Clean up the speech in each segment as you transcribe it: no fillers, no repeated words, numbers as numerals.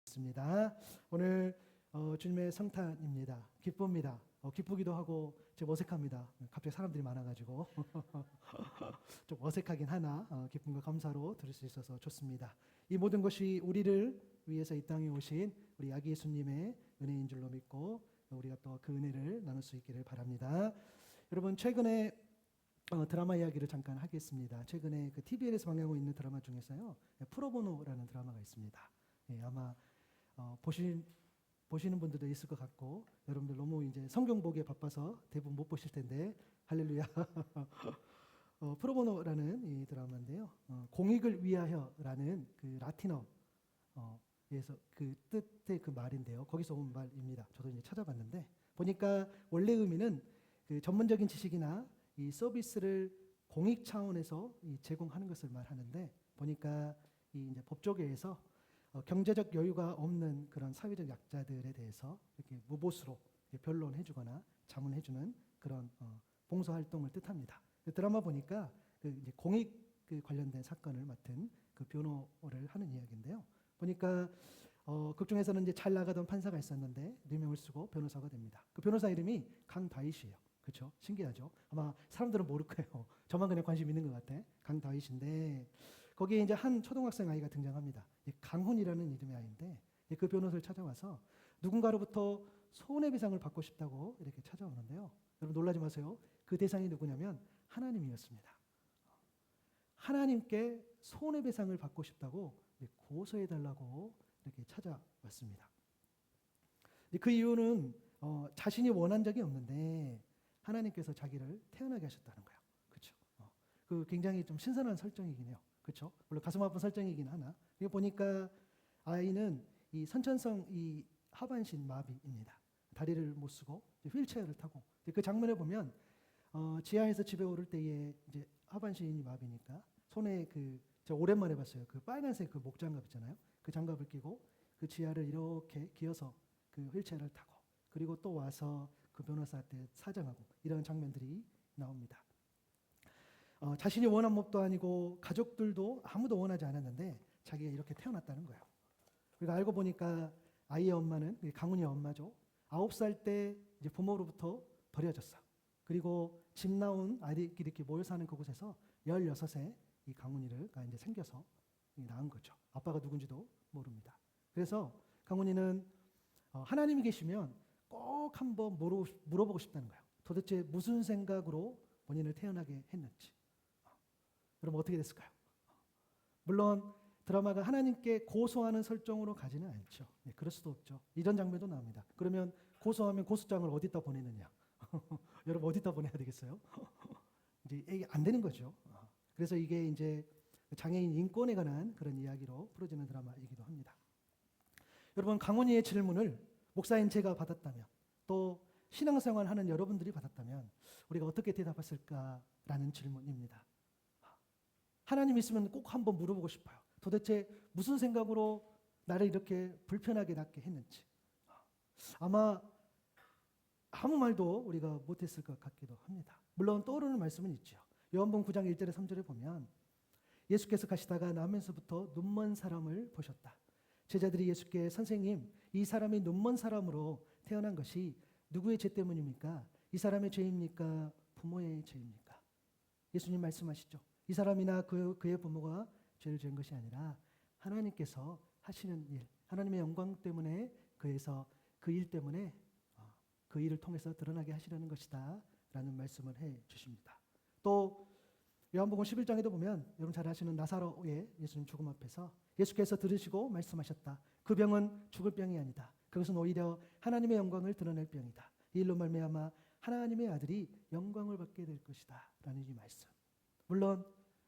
있습니다. 오늘 주님의 성탄입니다. 기쁩니다. 기쁘기도 하고 좀 어색합니다. 갑자기 사람들이 많아가지고 좀 어색하긴 하나 기쁨과 감사로 들을 수 있어서 좋습니다. 이 모든 것이 우리를 위해서 이 땅에 오신 우리 아기 예수님의 은혜인 줄로 믿고 우리가 또 그 은혜를 나눌 수 있기를 바랍니다. 여러분 최근에 드라마 이야기를 잠깐 하겠습니다. 최근에 그 TVN에서 방영하고 있는 드라마 중에서요, 프로보노라는 드라마가 있습니다. 아마 보시는 분들도 있을 것 같고, 여러분들 너무 이제 성경 보기에 바빠서 대부분 못 보실 텐데, 할렐루야. 프로보노라는 이 드라마인데요, 공익을 위하여라는 그 라틴어, 에서 그 뜻의 그 말인데요, 거기서 온 말입니다. 저도 이제 찾아봤는데, 보니까 원래 의미는 그 전문적인 지식이나 이 서비스를 공익 차원에서 제공하는 것을 말하는데, 보니까 이 이제 법조계에서 경제적 여유가 없는 그런 사회적 약자들에 대해서 이렇게 무보수로 변론해주거나 자문해주는 그런 봉사 활동을 뜻합니다. 드라마 보니까 그 이제 공익 관련된 사건을 맡은 그 변호를 하는 이야기인데요. 보니까 극 중에서는 이제 잘 나가던 판사가 있었는데 누명을 쓰고 변호사가 됩니다. 그 변호사 이름이 강다윗이에요. 그렇죠? 신기하죠? 아마 사람들은 모를 거예요. 저만 그냥 관심 있는 것 같아. 강다윗인데 거기에 이제 한 초등학생 아이가 등장합니다. 강훈이라는 이름의 아이인데 그 변호사를 찾아와서 누군가로부터 손해배상을 받고 싶다고 이렇게 찾아오는데요. 여러분 놀라지 마세요. 그 대상이 누구냐면 하나님이었습니다. 하나님께 손해배상을 받고 싶다고 고소해달라고 이렇게 찾아왔습니다. 그 이유는 자신이 원한 적이 없는데 하나님께서 자기를 태어나게 하셨다는 거예요. 그렇죠? 그 굉장히 좀 신선한 설정이긴 해요. 그렇죠? 물론 가슴 아픈 설정이긴 하나. 이거 보니까 아이는 이 선천성 이 하반신 마비입니다. 다리를 못 쓰고 휠체어를 타고 그 장면을 보면 지하에서 집에 오를 때에 이제 하반신이 마비니까 손에 저 오랜만에 봤어요. 그 빨간색 그 목장갑 있잖아요. 그 장갑을 끼고 그 지하를 이렇게 기어서 그 휠체어를 타고 그리고 또 와서 그 변호사한테 사정하고 이런 장면들이 나옵니다. 자신이 원한 몹도 아니고 가족들도 아무도 원하지 않았는데 자기가 이렇게 태어났다는 거예요. 그리고 알고 보니까 아이의 엄마는 강훈이의 엄마죠. 9살 때 이제 부모로부터 버려졌어. 그리고 집 나온 아이들끼리 이렇게 모여 사는 그곳에서 16세 이 강훈이가 이제 생겨서 낳은 거죠. 아빠가 누군지도 모릅니다. 그래서 강훈이는 하나님이 계시면 꼭 한번 물어보고 싶다는 거예요. 도대체 무슨 생각으로 본인을 태어나게 했는지. 여러분 어떻게 됐을까요? 물론 드라마가 하나님께 고소하는 설정으로 가지는 않죠. 그럴 수도 없죠. 이런 장면도 나옵니다. 그러면 고소하면 고소장을 어디다 보내느냐? 여러분 어디다 보내야 되겠어요? 이제 이게 안 되는 거죠. 그래서 이게 이제 장애인 인권에 관한 그런 이야기로 풀어지는 드라마이기도 합니다. 여러분 강훈이의 질문을 목사인 제가 받았다면 또 신앙생활 하는 여러분들이 받았다면 우리가 어떻게 대답했을까라는 질문입니다. 하나님 있으면 꼭 한번 물어보고 싶어요. 도대체 무슨 생각으로 나를 이렇게 불편하게 낳게 했는지. 아마 아무 말도 우리가 못했을 것 같기도 합니다. 물론 떠오르는 말씀은 있죠. 요한복음 9장 1절에 3절에 보면 예수께서 가시다가 나면서부터 눈먼 사람을 보셨다. 제자들이 예수께 선생님, 이 사람이 눈먼 사람으로 태어난 것이 누구의 죄 때문입니까? 이 사람의 죄입니까? 부모의 죄입니까? 예수님 말씀하시죠. 이 사람이나 그의 부모가 죄를 지은 것이 아니라 하나님께서 하시는 일, 하나님의 영광 때문에 그에서 그 일 때문에 그 일을 통해서 드러나게 하시려는 것이다 라는 말씀을 해 주십니다. 또 요한복음 11장에도 보면 여러분 잘 아시는 나사로의 예수님 죽음 앞에서 예수께서 들으시고 말씀하셨다. 그 병은 죽을 병이 아니다. 그것은 오히려 하나님의 영광을 드러낼 병이다. 이 일로 말미암아 하나님의 아들이 영광을 받게 될 것이다 라는 이 말씀. 물론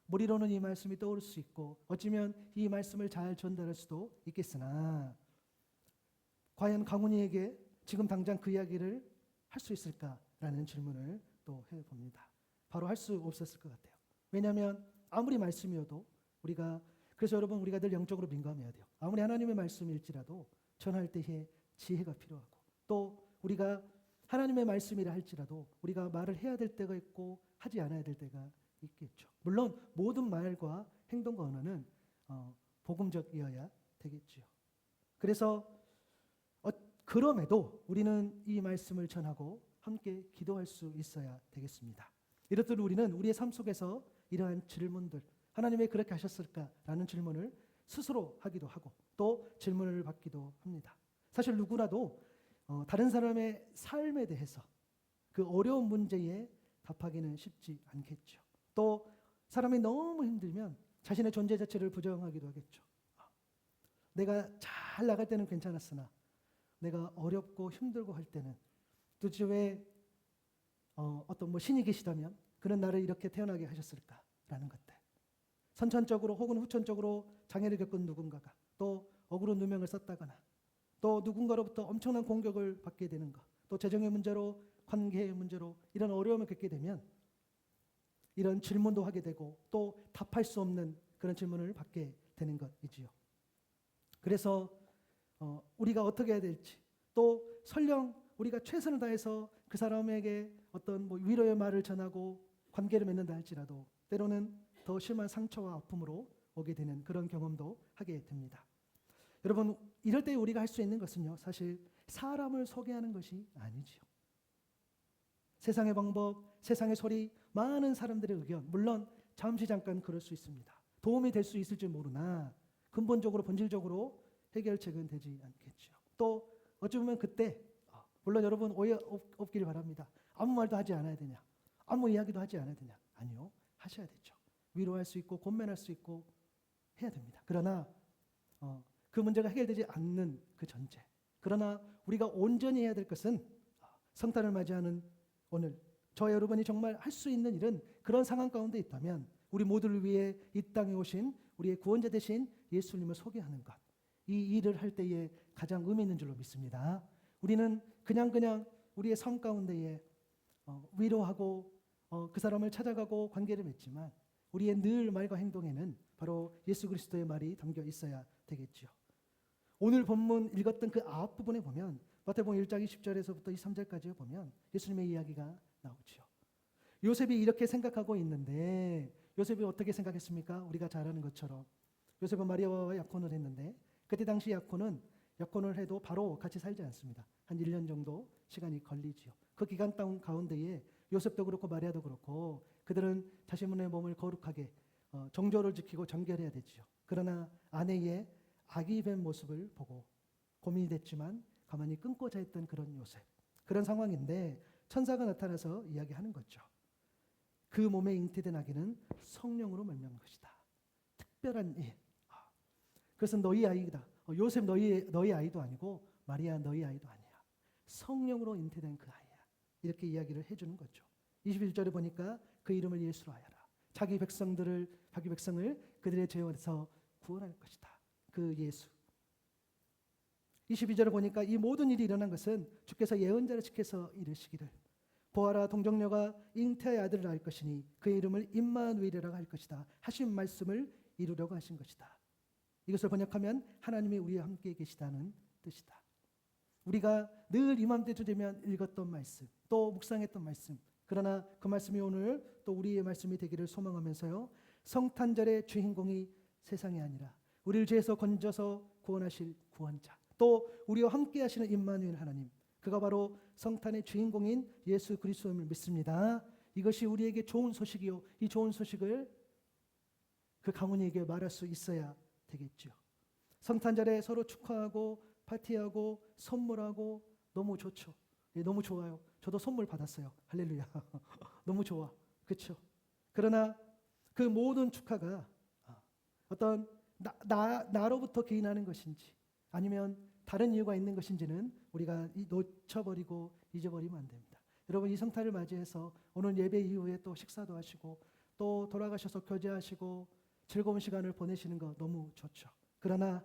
머리로는 이 말씀이 떠오를 수 있고 어쩌면 이 말씀을 잘 전달할 수도 있겠으나 과연 강훈이에게 지금 당장 그 이야기를 할 수 있을까라는 질문을 또 해봅니다. 바로 할 수 없었을 것 같아요. 왜냐하면 아무리 말씀이어도 그래서 여러분 우리가 늘 영적으로 민감해야 돼요. 아무리 하나님의 말씀일지라도 전할 때에 지혜가 필요하고 또 우리가 하나님의 말씀이라 할지라도 우리가 말을 해야 될 때가 있고 하지 않아야 될 때가 있겠죠. 물론 모든 말과 행동과 언어는 복음적이어야 되겠지요. 그래서 그럼에도 우리는 이 말씀을 전하고 함께 기도할 수 있어야 되겠습니다. 이렇듯 우리는 우리의 삶 속에서 이러한 질문들, 하나님 왜 그렇게 하셨을까라는 질문을 스스로 하기도 하고 또 질문을 받기도 합니다. 사실 누구라도 다른 사람의 삶에 대해서 그 어려운 문제에 답하기는 쉽지 않겠죠. 또 사람이 너무 힘들면 자신의 존재 자체를 부정하기도 하겠죠. 내가 잘 나갈 때는 괜찮았으나 내가 어렵고 힘들고 할 때는 도대체 왜 어떤 신이 계시다면 그런 나를 이렇게 태어나게 하셨을까라는 것들. 선천적으로 혹은 후천적으로 장애를 겪은 누군가가 또 억울한 누명을 썼다거나 또 누군가로부터 엄청난 공격을 받게 되는 것, 또 재정의 문제로 관계의 문제로 이런 어려움을 겪게 되면 이런 질문도 하게 되고 또 답할 수 없는 그런 질문을 받게 되는 것이지요. 그래서 우리가 어떻게 해야 될지, 또 설령 우리가 최선을 다해서 그 사람에게 어떤 위로의 말을 전하고 관계를 맺는다 할지라도 때로는 더 심한 상처와 아픔으로 오게 되는 그런 경험도 하게 됩니다. 여러분, 이럴 때 우리가 할 수 있는 것은요, 사실 사람을 소개하는 것이 아니지요. 세상의 방법, 세상의 소리, 많은 사람들의 의견, 물론 잠시 잠깐 그럴 수 있습니다. 도움이 될 수 있을지 모르나 근본적으로 본질적으로 해결책은 되지 않겠죠. 또 어찌 보면 그때 물론 여러분 오해 없기를 바랍니다. 아무 말도 하지 않아야 되냐, 아무 이야기도 하지 않아야 되냐? 아니요, 하셔야 되죠. 위로할 수 있고 권면할 수 있고 해야 됩니다. 그러나 그 문제가 해결되지 않는 그 전제, 그러나 우리가 온전히 해야 될 것은 성탄을 맞이하는 오늘 저와 여러분이 정말 할 수 있는 일은 그런 상황 가운데 있다면 우리 모두를 위해 이 땅에 오신 우리의 구원자 되신 예수님을 소개하는 것, 이 일을 할 때에 가장 의미 있는 줄로 믿습니다. 우리는 그냥 우리의 삶 가운데에 위로하고 그 사람을 찾아가고 관계를 맺지만 우리의 늘 말과 행동에는 바로 예수 그리스도의 말이 담겨 있어야 되겠죠. 오늘 본문 읽었던 그 앞부분에 보면 마태복음 1장 20절에서부터 23절까지 보면 예수님의 이야기가 나오죠. 요셉이 이렇게 생각하고 있는데 요셉이 어떻게 생각했습니까? 우리가 잘 아는 것처럼 요셉은 마리아와 약혼을 했는데 그때 당시 약혼을 해도 바로 같이 살지 않습니다. 한 1년 정도 시간이 걸리지요. 그 기간 가운데에 요셉도 그렇고 마리아도 그렇고 그들은 자신의 몸을 거룩하게 정조를 지키고 정결해야 되지요. 그러나 아내의 아기 된 모습을 보고 고민이 됐지만 가만히 끊고 자있던 그런 요셉, 그런 상황인데 천사가 나타나서 이야기하는 거죠. 그 몸에 잉태된 아기는 성령으로 말미암은 것이다. 특별한 일. 그것은 너희 아이다. 요셉 너희 아이도 아니고 마리아 너희 아이도 아니야. 성령으로 잉태된 그 아이야. 이렇게 이야기를 해주는 거죠. 21절에 보니까 그 이름을 예수로 하여라. 자기 백성을 그들의 죄에서 구원할 것이다. 그 예수. 22절에 보니까 이 모든 일이 일어난 것은 주께서 예언자를 지켜서 이르시기를 보아라 동정녀가 잉태의 아들을 낳을 것이니 그의 이름을 임마누엘이라고 할 것이다 하신 말씀을 이루려고 하신 것이다. 이것을 번역하면 하나님이 우리와 함께 계시다는 뜻이다. 우리가 늘 이맘때쯤 되면 읽었던 말씀, 또 묵상했던 말씀, 그러나 그 말씀이 오늘 또 우리의 말씀이 되기를 소망하면서요, 성탄절의 주인공이 세상이 아니라 우리를 죄에서 건져서 구원하실 구원자, 또 우리와 함께 하시는 임마누엘 하나님, 그가 바로 성탄의 주인공인 예수 그리스도임을 믿습니다. 이것이 우리에게 좋은 소식이요, 이 좋은 소식을 그 가문에게 말할 수 있어야 되겠죠. 성탄절에 서로 축하하고 파티하고 선물하고 너무 좋죠. 예, 너무 좋아요. 저도 선물 받았어요. 할렐루야. 너무 좋아. 그렇죠? 그러나 그 모든 축하가 어떤 나로부터 기인하는 것인지 아니면 다른 이유가 있는 것인지는 우리가 놓쳐버리고 잊어버리면 안 됩니다. 여러분, 이 성탄을 맞이해서 오늘 예배 이후에 또 식사도 하시고 또 돌아가셔서 교제하시고 즐거운 시간을 보내시는 거 너무 좋죠. 그러나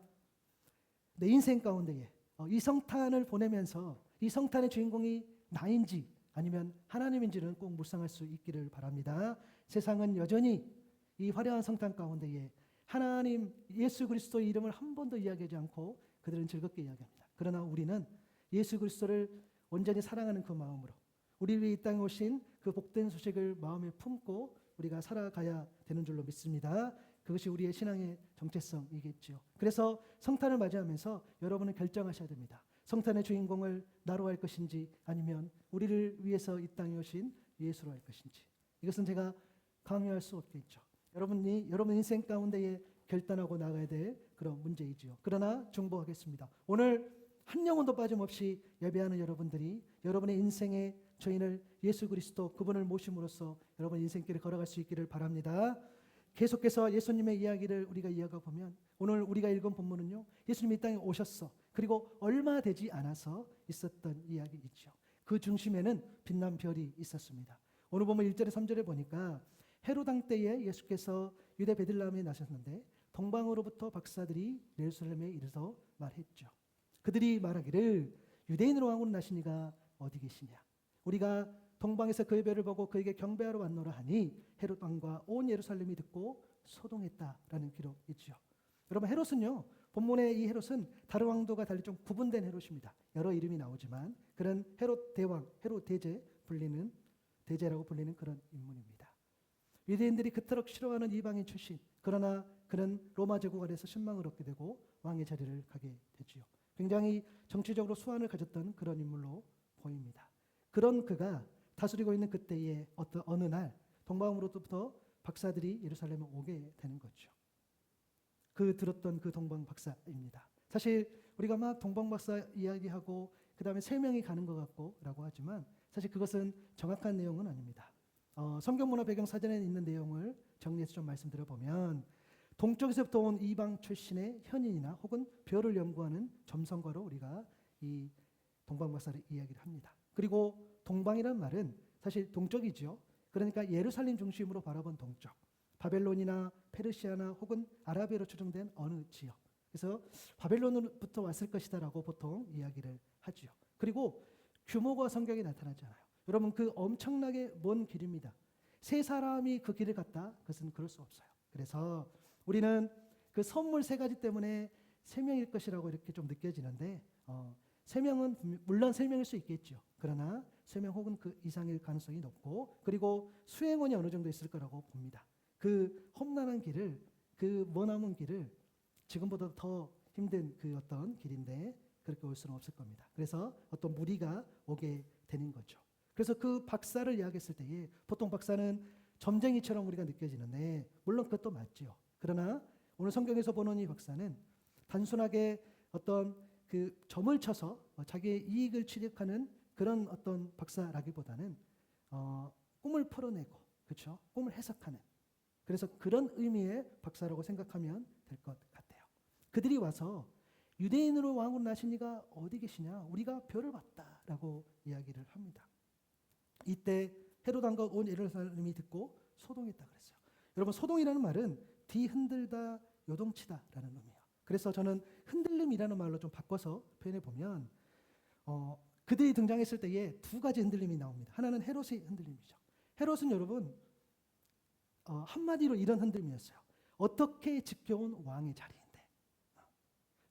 내 인생 가운데에 이 성탄을 보내면서 이 성탄의 주인공이 나인지 아니면 하나님인지는 꼭 묵상할 수 있기를 바랍니다. 세상은 여전히 이 화려한 성탄 가운데에 하나님 예수 그리스도의 이름을 한 번도 이야기하지 않고 그들은 즐겁게 이야기합니다. 그러나 우리는 예수 그리스도를 온전히 사랑하는 그 마음으로 우리 위해 이 땅에 오신 그 복된 소식을 마음에 품고 우리가 살아가야 되는 줄로 믿습니다. 그것이 우리의 신앙의 정체성이겠죠. 그래서 성탄을 맞이하면서 여러분은 결정하셔야 됩니다. 성탄의 주인공을 나로 할 것인지 아니면 우리를 위해서 이 땅에 오신 예수로 할 것인지. 이것은 제가 강요할 수 없겠죠. 여러분 인생 가운데에 결단하고 나가야 될 그런 문제이지요. 그러나 중보하겠습니다. 오늘 한 영혼도 빠짐없이 예배하는 여러분들이 여러분의 인생의 주인을 예수 그리스도 그분을 모심으로써 여러분 인생길을 걸어갈 수 있기를 바랍니다. 계속해서 예수님의 이야기를 우리가 이어가 보면 오늘 우리가 읽은 본문은요. 예수님이 이 땅에 오셨어. 그리고 얼마 되지 않아서 있었던 이야기이죠. 그 중심에는 빛난 별이 있었습니다. 오늘 보면 1절에 3절에 보니까 헤롯 왕 때에 예수께서 유대 베들레헴에 나셨는데 동방으로부터 박사들이 예루살렘에 이르러 말했죠. 그들이 말하기를 유대인으로 왕으로 나시니가 어디 계시냐. 우리가 동방에서 그의 별을 보고 그에게 경배하러 왔노라 하니 헤롯 왕과 온 예루살렘이 듣고 소동했다라는 기록이죠. 여러분 헤롯은요. 본문의 이 헤롯은 다른 왕도가 달리 좀 구분된 헤롯입니다. 여러 이름이 나오지만 그런 헤롯 대왕, 헤롯 대제라고 불리는 그런 인물입니다. 유대인들이 그토록 싫어하는 이방인 출신. 그러나 그는 로마 제국 아래서 신망을 얻게 되고 왕의 자리를 가게 되지요. 굉장히 정치적으로 수완을 가졌던 그런 인물로 보입니다. 그런 그가 다스리고 있는 그때의 어느 날 동방으로부터 박사들이 예루살렘에 오게 되는 거죠. 들었던 그 동방 박사입니다. 사실 우리가 막 동방 박사 이야기하고 그 다음에 3명이 가는 것 같고라고 하지만 사실 그것은 정확한 내용은 아닙니다. 성경문화 배경 사전에 있는 내용을 정리해서 좀 말씀드려보면 동쪽에서부터 온 이방 출신의 현인이나 혹은 별을 연구하는 점성가로 우리가 이 동방 박사를 이야기를 합니다. 그리고 동방이란 말은 사실 동쪽이죠. 그러니까 예루살렘 중심으로 바라본 동쪽. 바벨론이나 페르시아나 혹은 아라비아로 추정된 어느 지역. 그래서 바벨론으로부터 왔을 것이다라고 보통 이야기를 하죠. 그리고 규모가 성경에 나타나지 않아요. 여러분 그 엄청나게 먼 길입니다. 3사람이 그 길을 갔다? 그것은 그럴 수 없어요. 그래서 우리는 그 선물 3가지 때문에 3명일 것이라고 이렇게 좀 느껴지는데 3명은 물론 3명일 수 있겠죠. 그러나 3명 혹은 그 이상일 가능성이 높고 그리고 수행원이 어느 정도 있을 거라고 봅니다. 그 험난한 길을 그 머나먼 길을 지금보다 더 힘든 그 어떤 길인데 그렇게 올 수는 없을 겁니다. 그래서 어떤 무리가 오게 되는 거죠. 그래서 그 박사를 이야기했을 때에 보통 박사는 점쟁이처럼 우리가 느껴지는데 물론 그것도 맞죠. 그러나 오늘 성경에서 보는 이 박사는 단순하게 어떤 그 점을 쳐서 자기의 이익을 취득하는 그런 어떤 박사라기보다는 꿈을 풀어내고 그렇죠? 꿈을 해석하는 그래서 그런 의미의 박사라고 생각하면 될 것 같아요. 그들이 와서 유대인으로 왕으로 나신 이가 어디 계시냐? 우리가 별을 봤다라고 이야기를 합니다. 이때 헤롯 왕과 온 예루살렘이 듣고 소동했다 그랬어요. 여러분 소동이라는 말은 뒤흔들다 요동치다라는 의미예요. 그래서 저는 흔들림이라는 말로 좀 바꿔서 표현해 보면 그들이 등장했을 때에 2가지 흔들림이 나옵니다. 하나는 헤롯의 흔들림이죠. 헤롯은 여러분 한마디로 이런 흔들림이었어요. 어떻게 지켜온 왕의 자리인데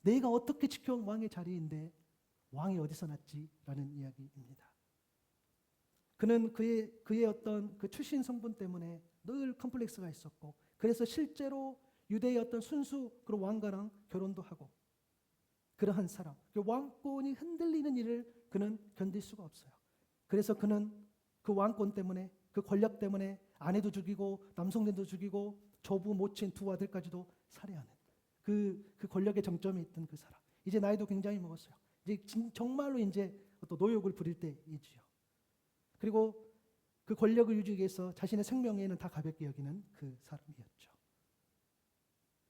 내가 어떻게 지켜온 왕의 자리인데 왕이 어디서 났지? 라는 이야기입니다. 그는 그의 어떤 그 출신 성분 때문에 늘 컴플렉스가 있었고 그래서 실제로 유대의 어떤 순수 그런 왕과랑 결혼도 하고 그러한 사람 왕권이 흔들리는 일을 그는 견딜 수가 없어요. 그래서 그는 그 왕권 때문에 그 권력 때문에 아내도 죽이고 남성들도 죽이고 조부 모친 2 아들까지도 살해하는 그 권력의 정점에 있던 그 사람. 이제 나이도 굉장히 먹었어요. 이제 정말로 이제 또 노욕을 부릴 때이지요. 그리고 그 권력을 유지하기 위해서 자신의 생명에는 다 가볍게 여기는 그 사람이었죠.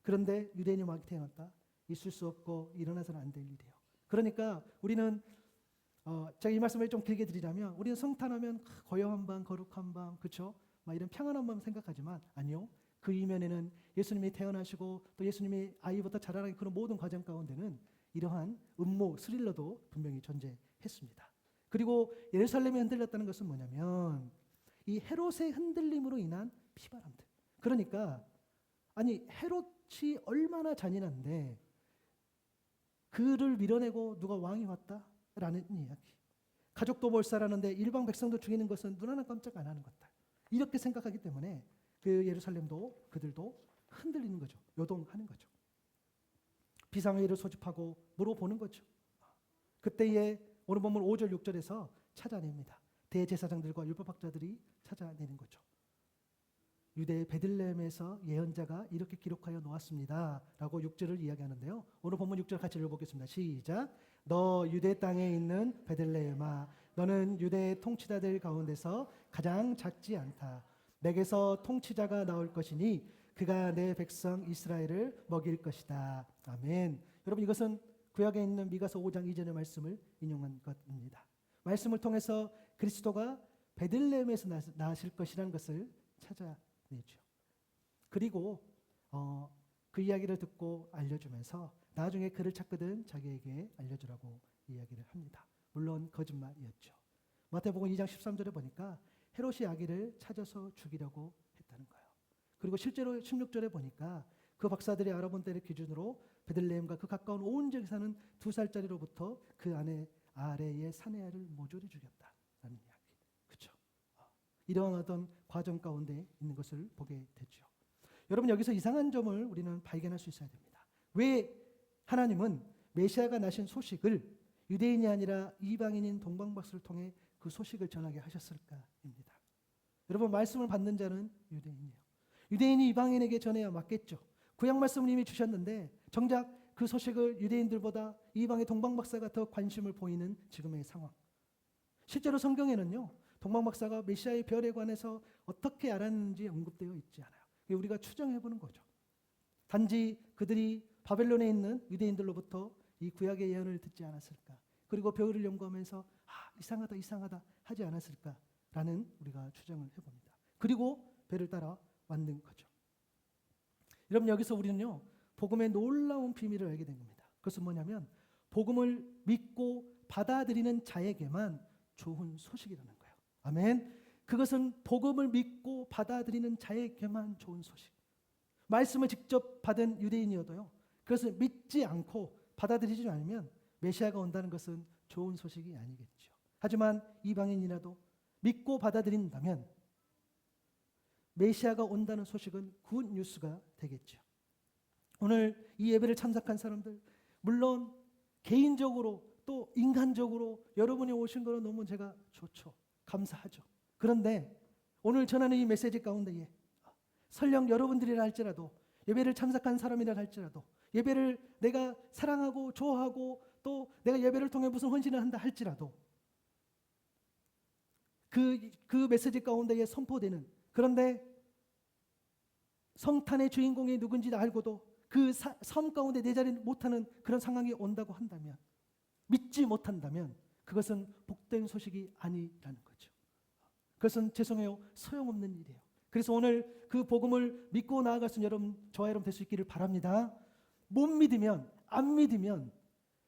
그런데 유대인이 왕이 태어났다? 있을 수 없고 일어나서는 안 될 일이에요. 그러니까 우리는 제가 이 말씀을 좀 길게 드리자면 우리는 성탄하면 고요한 밤, 거룩한 밤, 그렇죠? 막 이런 평안한 밤 생각하지만 아니요. 그 이면에는 예수님이 태어나시고 또 예수님이 아이부터 자라나는 그런 모든 과정 가운데는 이러한 음모, 스릴러도 분명히 존재했습니다. 그리고 예루살렘이 흔들렸다는 것은 뭐냐면 이 헤롯의 흔들림으로 인한 피바람들. 그러니까 아니 헤롯이 얼마나 잔인한데 그를 밀어내고 누가 왕이 왔다라는 이야기. 가족도 몰살하는데 일방 백성도 죽이는 것은 눈 하나 깜짝 안 하는 것들. 이렇게 생각하기 때문에 그 예루살렘도 그들도 흔들리는 거죠. 요동하는 거죠. 비상회의를 소집하고 물어보는 거죠. 그때에 오늘 본문 5절 6절에서 찾아냅니다. 대제사장들과 율법학자들이 찾아내는 거죠. 유대 베들레헴에서 예언자가 이렇게 기록하여 놓았습니다 라고 6절을 이야기하는데요. 오늘 본문 6절 같이 읽어보겠습니다. 시작. 너 유대 땅에 있는 베들레헴아, 너는 유대 통치자들 가운데서 가장 작지 않다. 내게서 통치자가 나올 것이니 그가 내 백성 이스라엘을 먹일 것이다. 아멘. 여러분, 이것은 구약에 있는 미가서 5장 2절의 말씀을 인용한 것입니다. 말씀을 통해서 그리스도가 베들레헴에서 나실 것이라는 것을 찾아내죠. 그리고 그 이야기를 듣고 알려주면서 나중에 그를 찾거든 자기에게 알려주라고 이야기를 합니다. 물론 거짓말이었죠. 마태복음 2장 13절에 보니까 헤롯이 아기를 찾아서 죽이려고 했다는 거예요. 그리고 실제로 16절에 보니까 그 박사들이 알아본 때를 기준으로 베들레헴과 그 가까운 온 지역에 사는 2살짜리로부터 그 아래의 사내아를 모조리 죽였다라는 이야기. 그렇죠? 이런 어떤 과정 가운데 있는 것을 보게 되죠. 여러분, 여기서 이상한 점을 우리는 발견할 수 있어야 됩니다. 왜 하나님은 메시아가 나신 소식을 유대인이 아니라 이방인인 동방박사를 통해 그 소식을 전하게 하셨을까입니다. 여러분, 말씀을 받는 자는 유대인이에요. 유대인이 이방인에게 전해야 맞겠죠. 구약 말씀을 이미 주셨는데 정작 그 소식을 유대인들보다 이방의 동방박사가 더 관심을 보이는 지금의 상황. 실제로 성경에는요, 동방박사가 메시아의 별에 관해서 어떻게 알았는지 언급되어 있지 않아요. 우리가 추정해보는 거죠. 단지 그들이 바벨론에 있는 유대인들로부터 이 구약의 예언을 듣지 않았을까, 그리고 별을 연구하면서 이상하다 하지 않았을까라는 우리가 추정을 해봅니다. 그리고 별을 따라 만든 거죠. 여러분, 여기서 우리는요, 복음의 놀라운 비밀을 알게 된 겁니다. 그것은 뭐냐면 복음을 믿고 받아들이는 자에게만 좋은 소식이라는 거예요. 아멘. 그것은 복음을 믿고 받아들이는 자에게만 좋은 소식. 말씀을 직접 받은 유대인이어도요, 그것을 믿지 않고 받아들이지 않으면 메시아가 온다는 것은 좋은 소식이 아니겠죠. 하지만 이방인이라도 믿고 받아들인다면 메시아가 온다는 소식은 굿 뉴스가 되겠죠. 오늘 이 예배를 참석한 사람들, 물론 개인적으로 또 인간적으로 여러분이 오신 거는 너무 제가 좋죠. 감사하죠. 그런데 오늘 전하는 이 메시지 가운데에 설령 여러분들이라 할지라도, 예배를 참석한 사람이라 할지라도, 예배를 내가 사랑하고 좋아하고 또 내가 예배를 통해 무슨 헌신을 한다 할지라도 그 메시지 가운데에 선포되는, 그런데 성탄의 주인공이 누군지 알고도 그 삶 가운데 내 자리 못하는 그런 상황이 온다고 한다면, 믿지 못한다면 그것은 복된 소식이 아니라는 거죠. 그것은 죄송해요, 소용없는 일이에요. 그래서 오늘 그 복음을 믿고 나아갈 수 있는 여러분, 저와 여러분 될 수 있기를 바랍니다. 못 믿으면, 안 믿으면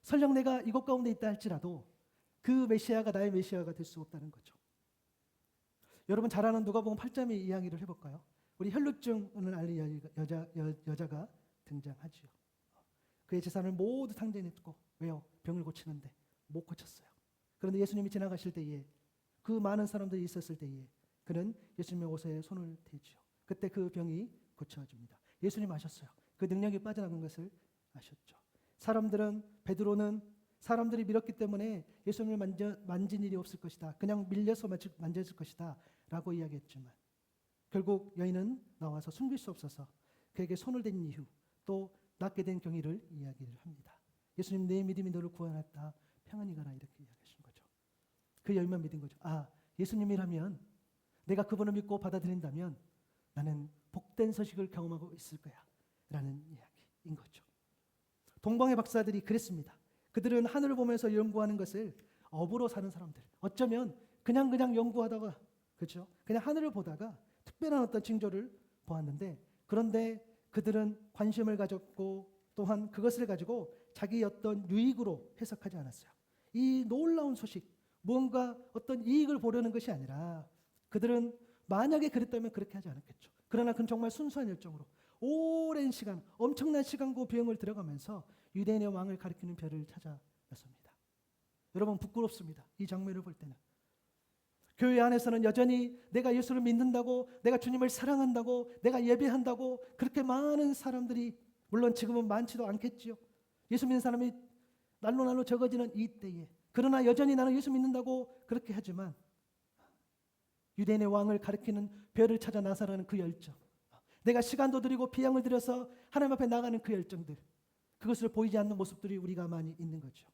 설령 내가 이것 가운데 있다 할지라도 그 메시아가 나의 메시아가 될 수 없다는 거죠. 여러분 잘 아는 누가복음 8장의 이야기를 해볼까요? 우리 혈루증을 앓는 여자가 등장하지요. 그의 재산을 모두 탕진했고, 왜요? 병을 고치는데 못 고쳤어요. 그런데 예수님이 지나가실 때에, 그 많은 사람들이 있었을 때에 그는 예수님의 옷에 손을 대지요. 그때 그 병이 고쳐집니다. 예수님 아셨어요. 그 능력이 빠져나간 것을 아셨죠. 베드로는 사람들이 밀었기 때문에 예수님을 만진 일이 없을 것이다, 그냥 밀려서 만졌을 것이다 라고 이야기했지만 결국 여인은 나와서 숨길 수 없어서 그에게 손을 댄 이후 또 낫게 된 경위를 이야기를 합니다. 예수님, 내 믿음이 너를 구원했다, 평안히 가라, 이렇게 이야기하신 거죠. 그 여인만 믿은 거죠. 예수님이라면, 내가 그분을 믿고 받아들인다면 나는 복된 소식을 경험하고 있을 거야 라는 이야기인 거죠. 동방의 박사들이 그랬습니다. 그들은 하늘을 보면서 연구하는 것을 업으로 사는 사람들, 어쩌면 그냥 연구하다가, 그렇죠? 그냥 하늘을 보다가 특별한 어떤 징조를 보았는데, 그런데 그들은 관심을 가졌고 또한 그것을 가지고 자기 어떤 유익으로 해석하지 않았어요. 이 놀라운 소식, 무언가 어떤 이익을 보려는 것이 아니라, 그들은 만약에 그랬다면 그렇게 하지 않았겠죠. 그러나 그는 정말 순수한 열정으로 오랜 시간, 엄청난 시간과 비용을 들어가면서 유대인의 왕을 가리키는 별을 찾아냈습니다. 여러분, 부끄럽습니다. 이 장면을 볼 때는 교회 안에서는 여전히 내가 예수를 믿는다고, 내가 주님을 사랑한다고, 내가 예배한다고 그렇게 많은 사람들이, 물론 지금은 많지도 않겠지요. 예수 믿는 사람이 날로 적어지는 이 때에, 그러나 여전히 나는 예수 믿는다고 그렇게 하지만 유대인의 왕을 가리키는 별을 찾아 나서라는 그 열정, 내가 시간도 들이고 비양을 들여서 하나님 앞에 나가는 그 열정들, 그것을 보이지 않는 모습들이 우리가 많이 있는 거죠.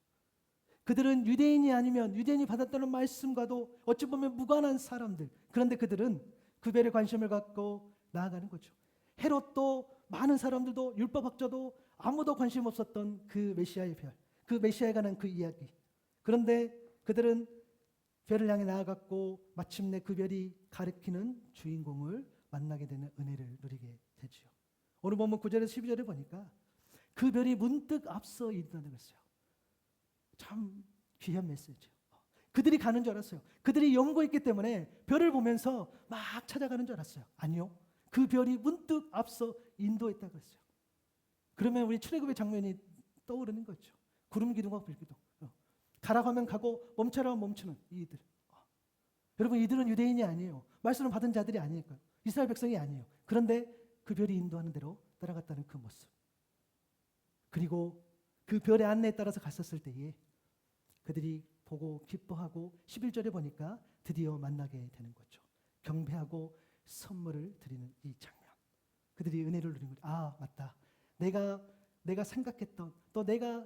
그들은 유대인이 아니면 유대인이 받았다는 말씀과도 어찌 보면 무관한 사람들, 그런데 그들은 그 별에 관심을 갖고 나아가는 거죠. 헤롯도 많은 사람들도 율법학자도 아무도 관심 없었던 그 메시아의 별, 그 메시아에 관한 그 이야기. 그런데 그들은 별을 향해 나아갔고 마침내 그 별이 가리키는 주인공을 만나게 되는 은혜를 누리게 되지요. 오늘 보면 9절에서 12절에 보니까 그 별이 문득 앞서 있다는 것이요. 참 귀한 메시지죠. 그들이 가는 줄 알았어요. 그들이 연구했기 때문에 별을 보면서 막 찾아가는 줄 알았어요. 아니요. 그 별이 문득 앞서 인도했다고 했어요. 그러면 우리 출애굽의 장면이 떠오르는 거죠. 구름 기둥과 불 기둥. 가라고 하면 가고 멈춰라 하면 멈추는 이들. 여러분, 이들은 유대인이 아니에요. 말씀을 받은 자들이 아니니까요. 이스라엘 백성이 아니에요. 그런데 그 별이 인도하는 대로 따라갔다는 그 모습. 그리고 그 별의 안내에 따라서 갔었을 때에 그들이 보고 기뻐하고 11절에 보니까 드디어 만나게 되는 거죠. 경배하고 선물을 드리는 이 장면. 그들이 은혜를 누린 거죠. 아, 맞다. 내가 생각했던, 또 내가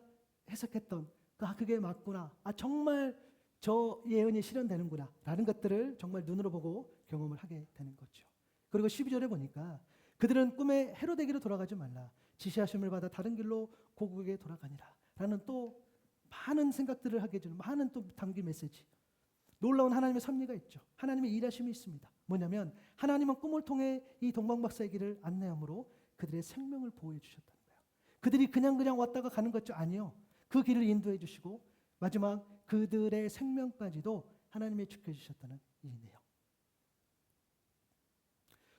해석했던, 그게 맞구나. 아, 정말 저 예언이 실현되는구나 라는 것들을 정말 눈으로 보고 경험을 하게 되는 거죠. 그리고 12절에 보니까 그들은 꿈에 헤로데기로 돌아가지 말라, 지시하심을 받아 다른 길로 고국에 돌아가니라 라는 또 많은 생각들을 하게 해주는 많은 또 담긴 메시지. 놀라운 하나님의 섭리가 있죠. 하나님의 일하심이 있습니다. 뭐냐면 하나님은 꿈을 통해 이 동방박사의 길을 안내함으로 그들의 생명을 보호해 주셨다는 거예요. 그들이 그냥 왔다가 가는 것이 아니요. 그 길을 인도해 주시고 마지막 그들의 생명까지도 하나님이 지켜주셨다는 이 내용.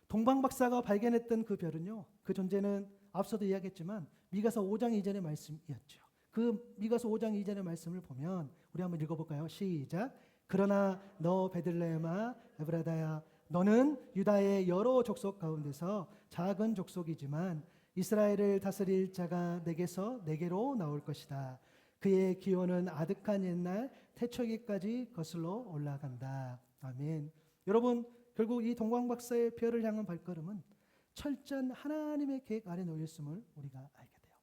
동방박사가 발견했던 그 별은요, 그 존재는 앞서도 이야기했지만 미가서 5장 이전의 말씀이었죠. 그 미가서 5장 이전의 말씀을 보면 우리 한번 읽어볼까요? 시작. 그러나 너 베들레헴아 에브라다야, 너는 유다의 여러 족속 가운데서 작은 족속이지만 이스라엘을 다스릴 자가 내게로 나올 것이다. 그의 기원은 아득한 옛날 태초기까지 거슬러 올라간다. 아멘. 여러분, 결국 이 동방박사의 별을 향한 발걸음은 철저한 하나님의 계획 아래 놓였음을 우리가 알게 돼요.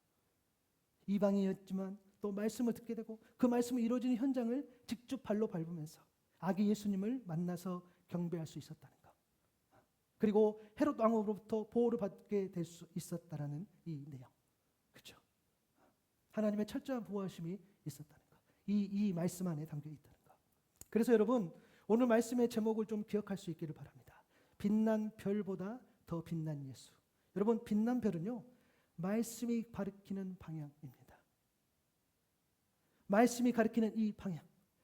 이방이었지만 또 말씀을 듣게 되고 그 말씀이 이루어지는 현장을 직접 발로 밟으면서 아기 예수님을 만나서 경배할 수 있었다는 것. 그리고 헤롯 왕으로부터 보호를 받게 될 수 있었다라는 이 내용. 그렇죠? 하나님의 철저한 보호하심이 있었다는 것. 이 말씀 안에 담겨 있다는 것. 그래서 여러분, 오늘 말씀의 제목을 좀 기억할 수 있기를 바랍니다. 빛난 별보다 더 빛난 예수. 여러분, 빛난 별은요, 말씀이 가리키는 방향입니다. 말씀이 가리키는 이 방향,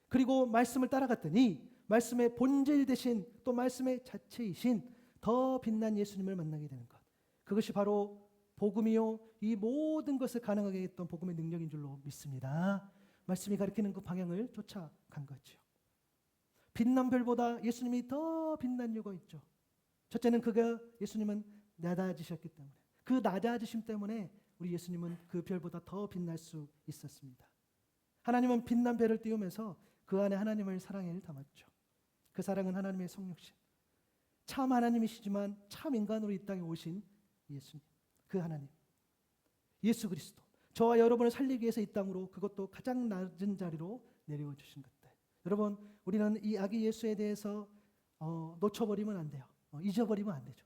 그리고 말씀을 따라갔더니 말씀의 본질 대신 또 말씀의 자체이신 더 빛난 예수님을 만나게 되는 것. 그것이 바로 복음이요, 이 모든 것을 가능하게 했던 복음의 능력인 줄로 믿습니다. 말씀이 가리키는 그 방향을 쫓아간 거죠. 빛난 별보다 예수님이 더 빛난 이유가 있죠. 첫째는 예수님은 낮아지셨기 때문에, 그 낮아지심 때문에 우리 예수님은 그 별보다 더 빛날 수 있었습니다. 하나님은 빛난 별을 띄우면서 그 안에 하나님의 사랑을 담았죠. 그 사랑은 하나님의 성육신, 참 하나님이시지만 참 인간으로 이 땅에 오신 예수님, 그 하나님, 예수 그리스도, 저와 여러분을 살리기 위해서 이 땅으로, 그것도 가장 낮은 자리로 내려와 주신 것들. 여러분, 우리는 이 아기 예수에 대해서 놓쳐버리면 안 돼요. 잊어버리면 안 되죠.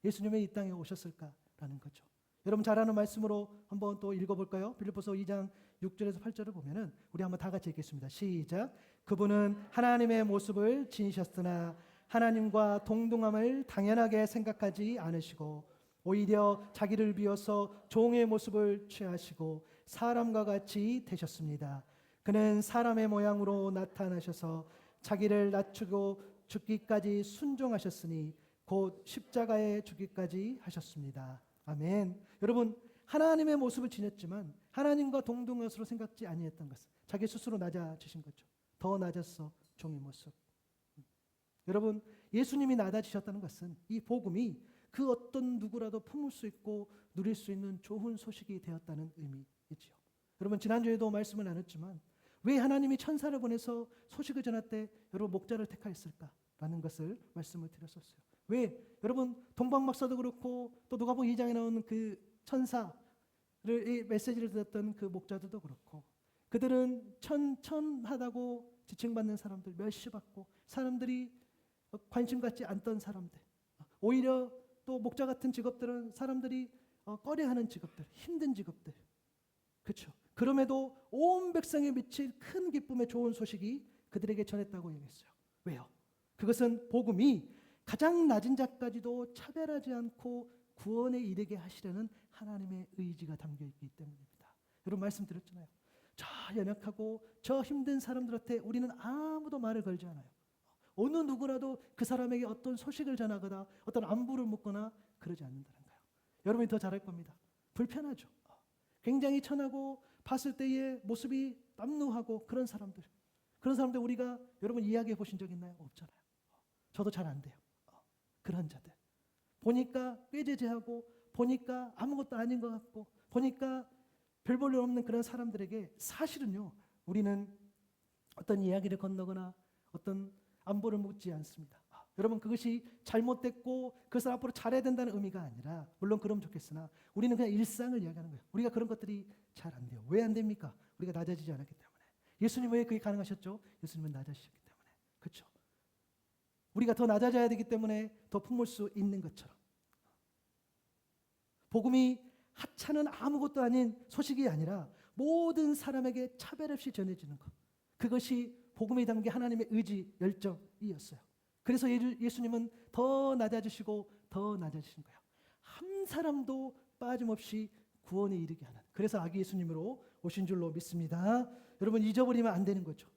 예수님이 이 땅에 오셨을까라는 거죠. 여러분 잘 아는 말씀으로 한번 또 읽어볼까요? 빌립보서 2장 6절에서 8절을 보면은 우리 한번 다 같이 읽겠습니다. 시작. 그분은 하나님의 모습을 지니셨으나 하나님과 동등함을 당연하게 생각하지 않으시고 오히려 자기를 비워서 종의 모습을 취하시고 사람과 같이 되셨습니다. 그는 사람의 모양으로 나타나셔서 자기를 낮추고 죽기까지 순종하셨으니 곧 십자가에 죽기까지 하셨습니다. 아멘. 여러분, 하나님의 모습을 지녔지만 하나님과 동등한 것으로 생각지 아니했던 것은 자기 스스로 낮아지신 거죠. 더 낮았어, 종의 모습. 여러분, 예수님이 낮아지셨다는 것은 이 복음이 그 어떤 누구라도 품을 수 있고 누릴 수 있는 좋은 소식이 되었다는 의미이지요. 여러분, 지난주에도 말씀을 나눴지만 왜 하나님이 천사를 보내서 소식을 전할 때 여러분 목자를 택하였을까라는 것을 말씀을 드렸었어요. 왜? 여러분, 동방박사도 그렇고 또 누가복음 2장에 나오는 그 천사를 이 메시지를 들었던 그 목자들도 그렇고 그들은 천하다고 지칭받는 사람들, 멸시받고 사람들이 관심 갖지 않던 사람들, 오히려 또 목자 같은 직업들은 사람들이 꺼려하는 직업들, 힘든 직업들, 그렇죠. 그럼에도 온 백성에 미칠 큰 기쁨의 좋은 소식이 그들에게 전했다고 얘기했어요. 왜요? 그것은 복음이 가장 낮은 자까지도 차별하지 않고 구원에 이르게 하시려는 하나님의 의지가 담겨 있기 때문입니다. 여러분, 말씀드렸잖아요. 저 연약하고 저 힘든 사람들한테 우리는 아무도 말을 걸지 않아요. 어느 누구라도 그 사람에게 어떤 소식을 전하거나 어떤 안부를 묻거나 그러지 않는다는 거예요. 여러분이 더 잘할 겁니다. 불편하죠. 굉장히 천하고 봤을 때의 모습이 남루하고 그런 사람들 우리가 여러분 이야기해 보신 적 있나요? 없잖아요. 저도 잘 안 돼요. 그런 자들 보니까 꾀죄죄하고 보니까 아무것도 아닌 것 같고 보니까 별 볼 일 없는 그런 사람들에게 사실은요, 우리는 어떤 이야기를 건너거나 어떤 안부를 묻지 않습니다. 여러분, 그것이 잘못됐고 그것을 앞으로 잘해야 된다는 의미가 아니라, 물론 그러면 좋겠으나 우리는 그냥 일상을 이야기하는 거예요. 우리가 그런 것들이 잘 안 돼요. 왜 안 됩니까? 우리가 낮아지지 않았기 때문에. 예수님 왜 그게 가능하셨죠? 예수님은 낮아지셨기 때문에. 그렇죠? 우리가 더 낮아져야 되기 때문에 더 품을 수 있는 것처럼 복음이 하찮은 아무것도 아닌 소식이 아니라 모든 사람에게 차별 없이 전해지는 것, 그것이 복음에 담긴 하나님의 의지, 열정이었어요. 그래서 예수님은 더 낮아지시고 더 낮아지신 거예요. 한 사람도 빠짐없이 구원에 이르게 하는, 그래서 아기 예수님으로 오신 줄로 믿습니다. 여러분, 잊어버리면 안 되는 거죠.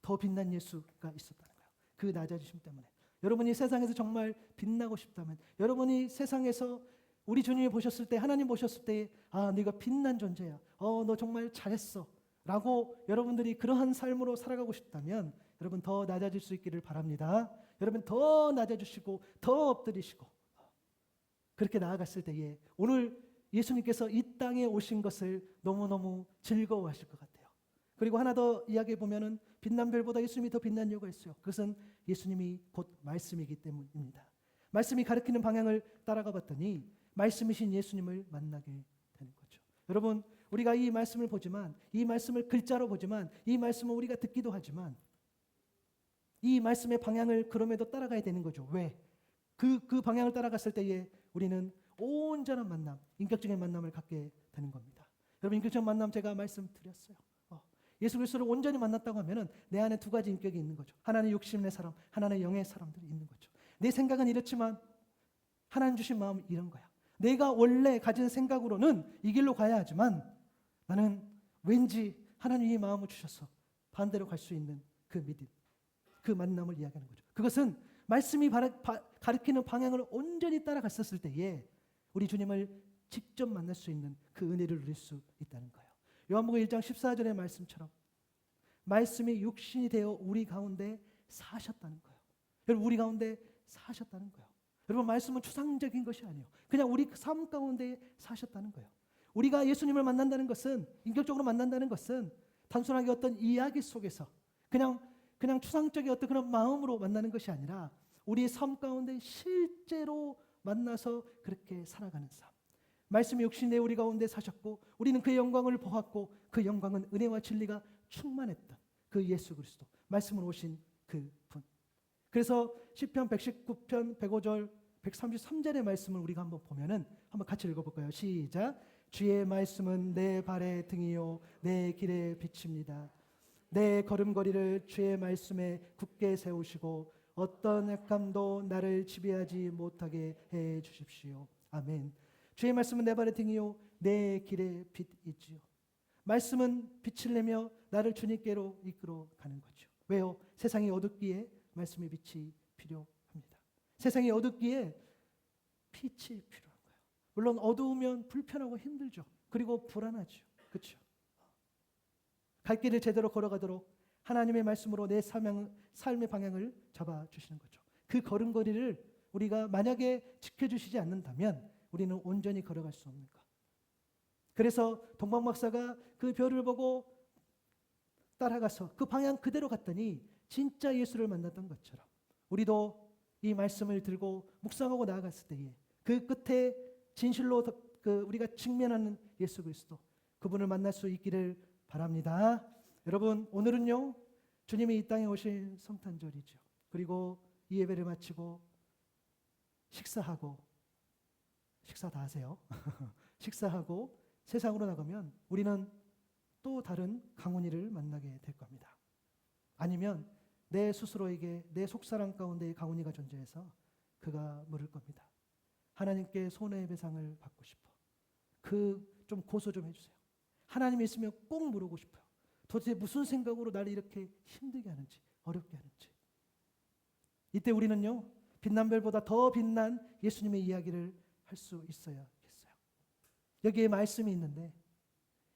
더 빛난 예수가 있었다는 거예요. 그 낮아지심 때문에. 여러분이 세상에서 정말 빛나고 싶다면, 여러분이 세상에서 우리 주님이 보셨을 때, 하나님 보셨을 때, 아, 네가 빛난 존재야, 너 정말 잘했어 라고 여러분들이 그러한 삶으로 살아가고 싶다면 여러분 더 낮아질 수 있기를 바랍니다. 여러분 더 낮아지시고 더 엎드리시고 그렇게 나아갔을 때에 오늘 예수님께서 이 땅에 오신 것을 너무너무 즐거워하실 것 같아요. 그리고 하나 더 이야기해 보면은 빛난 별보다 예수님이 더 빛난 이유가 있어요. 그것은 예수님이 곧 말씀이기 때문입니다. 말씀이 가리키는 방향을 따라가 봤더니 말씀이신 예수님을 만나게 되는 거죠. 여러분, 우리가 이 말씀을 보지만, 이 말씀을 글자로 보지만, 이 말씀을 우리가 듣기도 하지만 이 말씀의 방향을 그럼에도 따라가야 되는 거죠. 왜? 그 방향을 따라갔을 때에 우리는 온전한 만남, 인격적인 만남을 갖게 되는 겁니다. 여러분, 인격적인 만남 제가 말씀드렸어요. 예수 그리스도를 온전히 만났다고 하면은 내 안에 두 가지 인격이 있는 거죠. 하나는 육신의 사람, 하나는 영의 사람들이 있는 거죠. 내 생각은 이렇지만 하나님 주신 마음은 이런 거야. 내가 원래 가진 생각으로는 이 길로 가야 하지만 나는 왠지 하나님이 마음을 주셔서 반대로 갈 수 있는 그 믿음, 그 만남을 이야기하는 거죠. 그것은 말씀이 가리키는 방향을 온전히 따라갔었을 때에 우리 주님을 직접 만날 수 있는 그 은혜를 누릴 수 있다는 거예요. 요한복음 1장 14절의 말씀처럼 말씀이 육신이 되어 우리 가운데 사셨다는 거예요. 여러분, 우리 가운데 사셨다는 거예요. 여러분, 말씀은 추상적인 것이 아니에요. 그냥 우리 삶 가운데 사셨다는 거예요. 우리가 예수님을 만난다는 것은, 인격적으로 만난다는 것은 단순하게 어떤 이야기 속에서 그냥 추상적인 어떤 그런 마음으로 만나는 것이 아니라 우리의 삶 가운데 실제로 만나서 그렇게 살아가는 삶. 말씀이 육신에 우리 가운데 사셨고 우리는 그의 영광을 보았고 그 영광은 은혜와 진리가 충만했던 그 예수 그리스도, 말씀으로 오신 그 분. 그래서 시편 119편 105절 133절의 말씀을 우리가 한번 보면은 한번 같이 읽어볼까요? 시작. 주의 말씀은 내 발의 등이요 내 길의 빛입니다. 내 걸음걸이를 주의 말씀에 굳게 세우시고 어떤 악감도 나를 지배하지 못하게 해 주십시오. 아멘. 주의 말씀은 내 발의 등이요 내 길의 빛이지요. 말씀은 빛을 내며 나를 주님께로 이끌어 가는 거죠. 왜요? 세상이 어둡기에 말씀의 빛이 필요합니다. 세상이 어둡기에 빛이 필요한 거예요. 물론 어두우면 불편하고 힘들죠. 그리고 불안하죠. 그렇죠? 갈 길을 제대로 걸어가도록 하나님의 말씀으로 내 삶의 방향을 잡아주시는 거죠. 그 걸음걸이를 우리가 만약에 지켜주시지 않는다면 우리는 온전히 걸어갈 수 없는 것. 그래서 동방 박사가 그 별을 보고 따라가서 그 방향 그대로 갔더니 진짜 예수를 만났던 것처럼 우리도 이 말씀을 들고 묵상하고 나아갔을 때에 그 끝에 진실로 우리가 직면하는 예수 그리스도, 그분을 만날 수 있기를 바랍니다. 여러분, 오늘은요 주님이 이 땅에 오신 성탄절이죠. 그리고 이 예배를 마치고 식사하고, 식사 다 하세요. 식사하고 세상으로 나가면 우리는 또 다른 강훈이를 만나게 될 겁니다. 아니면 내 스스로에게 내 속사람 가운데 강훈이가 존재해서 그가 물을 겁니다. 하나님께 손해배상을 받고 싶어. 좀 고소 좀 해주세요. 하나님이 있으면 꼭 물어보고 싶어요. 도대체 무슨 생각으로 나를 이렇게 힘들게 하는지, 어렵게 하는지. 이때 우리는요 빛난 별보다 더 빛난 예수님의 이야기를 할 수 있어야겠어요. 여기에 말씀이 있는데,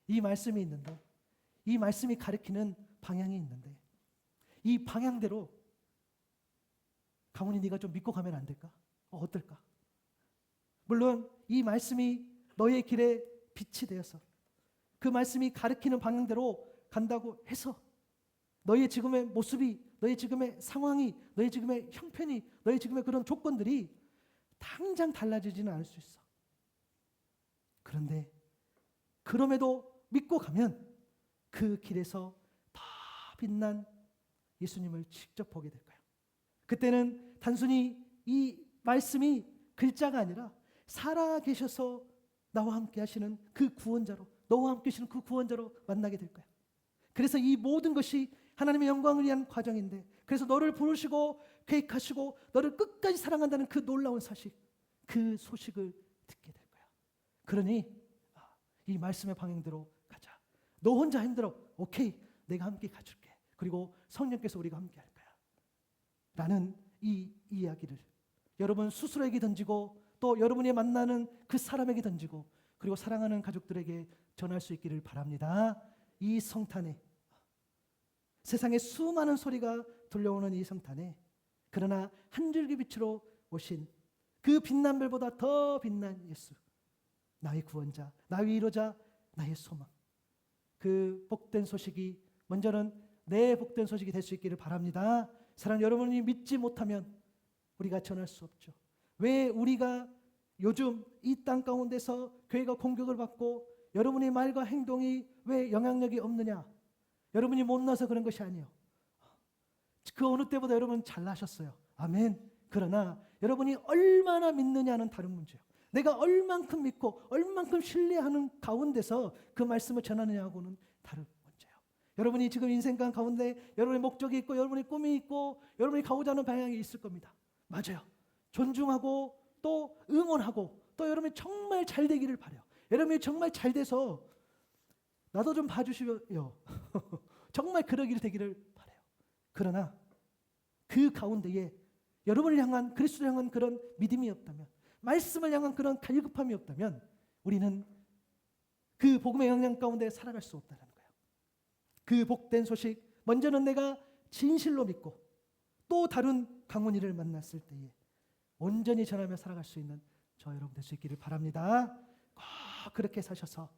이 말씀이 가리키는 방향이 있는데, 이 방향대로 강훈이 네가 좀 믿고 가면 안 될까? 어떨까? 물론 이 말씀이 너의 길에 빛이 되어서 그 말씀이 가리키는 방향대로 간다고 해서 너의 지금의 모습이, 너의 지금의 상황이, 너의 지금의 형편이, 너의 지금의 그런 조건들이 당장 달라지지는 않을 수 있어. 그런데 그럼에도 믿고 가면 그 길에서 더 빛난 예수님을 직접 보게 될 거야. 그때는 단순히 이 말씀이 글자가 아니라 살아 계셔서 나와 함께 하시는 그 구원자로, 너와 함께 하시는 그 구원자로 만나게 될 거야. 그래서 이 모든 것이 하나님의 영광을 위한 과정인데, 그래서 너를 부르시고 계획하시고 너를 끝까지 사랑한다는 그 놀라운 사실, 그 소식을 듣게 될 거야. 그러니 이 말씀의 방향대로 가자. 너 혼자 힘들어. 오케이, 내가 함께 가줄게. 그리고 성령께서 우리가 함께 할 거야 라는 이 이야기를 여러분 스스로에게 던지고, 또 여러분이 만나는 그 사람에게 던지고, 그리고 사랑하는 가족들에게 전할 수 있기를 바랍니다. 이 성탄에, 세상에 수많은 소리가 들려오는 이 성탄에, 그러나 한 줄기 빛으로 오신 그 빛난 별보다 더 빛난 예수, 나의 구원자, 나의 위로자, 나의 소망, 그 복된 소식이 먼저는 내 복된 소식이 될 수 있기를 바랍니다. 사랑, 여러분이 믿지 못하면 우리가 전할 수 없죠. 왜 우리가 요즘 이 땅 가운데서 교회가 공격을 받고 여러분의 말과 행동이 왜 영향력이 없느냐? 여러분이 못나서 그런 것이 아니에요. 그 어느 때보다 여러분 잘나셨어요. 아멘. 그러나 여러분이 얼마나 믿느냐는 다른 문제예요. 내가 얼만큼 믿고 얼만큼 신뢰하는 가운데서 그 말씀을 전하느냐하고는 다른 문제예요. 여러분이 지금 인생관 가운데 여러분의 목적이 있고 여러분의 꿈이 있고 여러분이 가고자 하는 방향이 있을 겁니다. 맞아요. 존중하고 또 응원하고 또 여러분이 정말 잘 되기를 바라요. 여러분이 정말 잘 돼서 나도 좀 봐주시요. 정말 그러기를 되기를 바라요. 그러나 그 가운데에 여러분을 향한, 그리스도를 향한 그런 믿음이 없다면, 말씀을 향한 그런 갈급함이 없다면 우리는 그 복음의 영향 가운데 살아갈 수 없다는 거예요. 그 복된 소식, 먼저는 내가 진실로 믿고 또 다른 강훈이를 만났을 때에 온전히 전하며 살아갈 수 있는 저 여러분 될 수 있기를 바랍니다. 꼭 그렇게 사셔서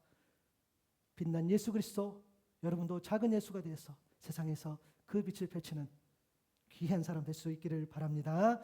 빛난 예수 그리스도, 여러분도 작은 예수가 되어서 세상에서 그 빛을 펼치는 귀한 사람 될 수 있기를 바랍니다.